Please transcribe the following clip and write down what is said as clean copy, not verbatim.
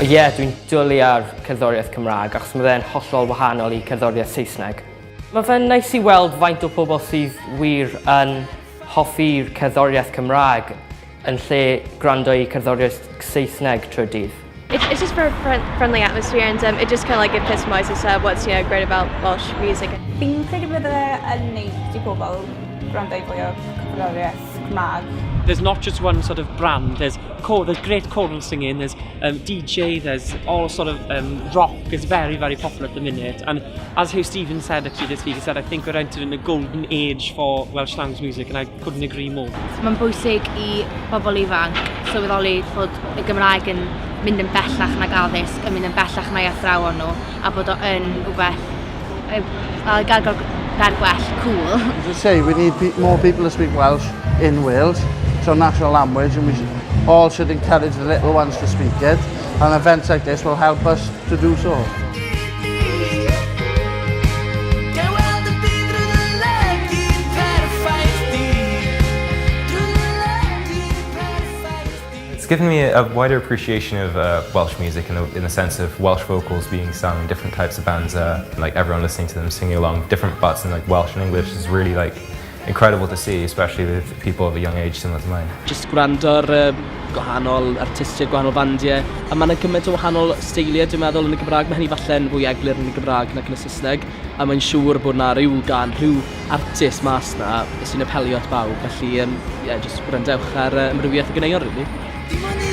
Ie, dwi'n dwlu ar cherddoriaeth Cymraeg achos mae fe'n hollol wahanol i cherddoriaeth Saesneg. Mae fe'n neis i weld faint o pobl sydd wir yn hoffi'r cherddoriaeth Cymraeg yn lle gwrando i cerddoriaeth Saesneg trwy'r dydd. It's just for a friendly atmosphere, and it just kind of like epitomises what's great about Welsh music. Fi'n credu bydd yn neis i pobl gwrando i fwy o cherddoriaeth Cymraeg. There's not just one sort of brand, there's great choral singing, there's DJ, there's all sort of rock is very, very popular at the minute. And as Hugh Stevens said actually this week, he said, I think we're entering a golden age for Welsh language music, and I couldn't agree more. Mae'n bwysig i pobl ifanc sylweddoli bod y Gymraeg yn mynd yn bellach nag addysg, yn mynd yn bellach nag athrawon nhw, a bod o yn rhywbeth gair gwell, cool. As I say, we need more people to speak Welsh in Wales. It's our national language, and we all should encourage the little ones to speak it, and events like this will help us to do so. It's given me a wider appreciation of Welsh music in the sense of Welsh vocals being sung in different types of bands, like everyone listening to them singing along different parts in like Welsh and English is really like incredible to see, especially with people of a young age similar to mine. Just gwrando ar gwahanol artistiaid, gwahanol bandiau, a mae'n gymaint o wahanol steiliau dwi'n meddwl yn y Gymraeg. Mae hynny falle'n fwy eglur yn y Gymraeg nac yn y Saesneg, a mae'n siŵr bod yna rhyw artist mas na sy'n apelio at bawb, felly just gwrandewch ar ymrywiaeth y ganeuon, really.